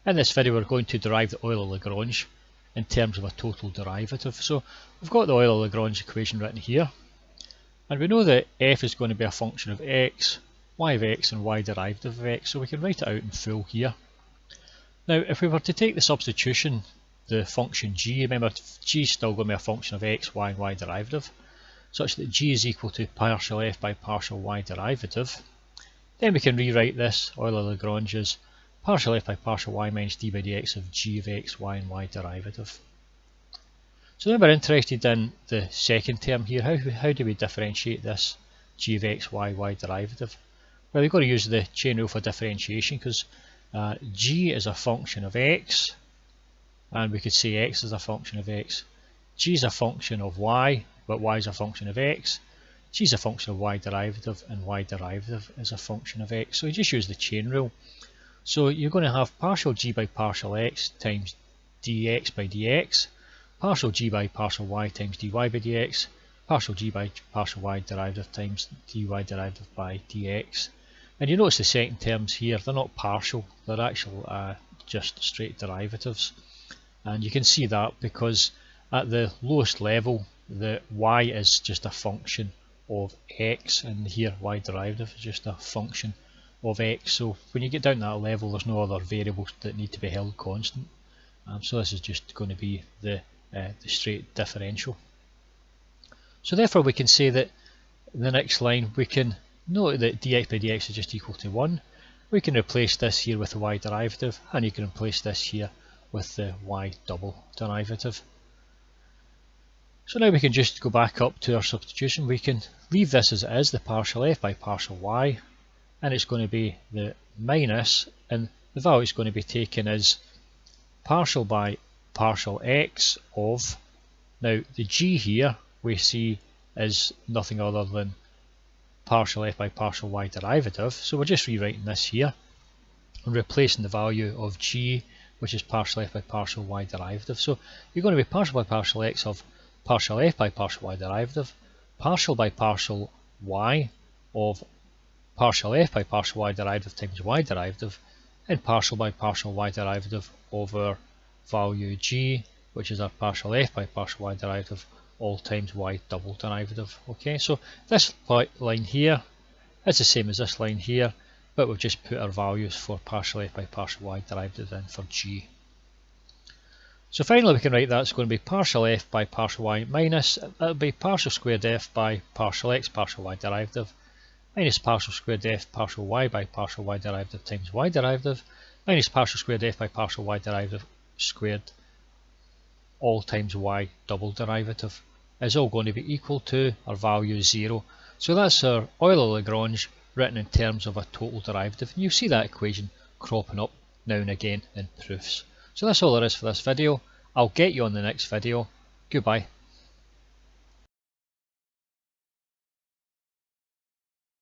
In this video we're going to derive the Euler Lagrange in terms of a total derivative. So we've got the Euler Lagrange equation written here, and we know that f is going to be a function of x, y of x and y derivative of x, so we can write it out in full here. Now if we were to take the substitution, the function g, remember g is still going to be a function of x, y and y derivative, such that g is equal to partial f by partial y derivative, then we can rewrite this Euler Lagrange as partial f by partial y minus d by dx of g of x, y and y derivative. So then we're interested in the second term here. How do we differentiate this g of x, y derivative? Well, we've got to use the chain rule for differentiation, because g is a function of x, and we could say x is a function of x. G is a function of y, but y is a function of x. G is a function of y derivative, and y derivative is a function of x. So you just use the chain rule. So you're going to have partial g by partial x times dx by dx, partial g by partial y times dy by dx, partial g by partial y derivative times dy derivative by dx. And you notice the second terms here, they're not partial, they're actual just straight derivatives. And you can see that because at the lowest level, the y is just a function of x, and here y derivative is just a function of x. So when you get down that level, there's no other variables that need to be held constant. So this is just going to be the straight differential. So therefore we can say that in the next line we can note that dx by dx is just equal to 1. We can replace this here with the y derivative, and you can replace this here with the y double derivative. So now we can just go back up to our substitution. We can leave this as it is, the partial f by partial y, and it's going to be the minus, and the value it's going to be taken as partial by partial x of, now the g here we see is nothing other than partial f by partial y derivative, so we're just rewriting this here and replacing the value of g, which is partial f by partial y derivative. So you're going to be partial by partial x of partial f by partial y derivative, partial by partial y of partial f by partial y derivative times y derivative, and partial by partial y derivative over value g, which is our partial f by partial y derivative, all times y double derivative. Okay, so this line here is the same as this line here, but we've just put our values for partial f by partial y derivative in for g. So finally we can write that it's going to be partial f by partial y minus, it'll be partial squared f by partial x partial y derivative, minus partial squared f partial y by partial y derivative times y derivative, minus partial squared f by partial y derivative squared, all times y double derivative, is all going to be equal to our value 0. So that's our Euler Lagrange written in terms of a total derivative. And you see that equation cropping up now and again in proofs. So that's all there is for this video. I'll get you on the next video. Goodbye.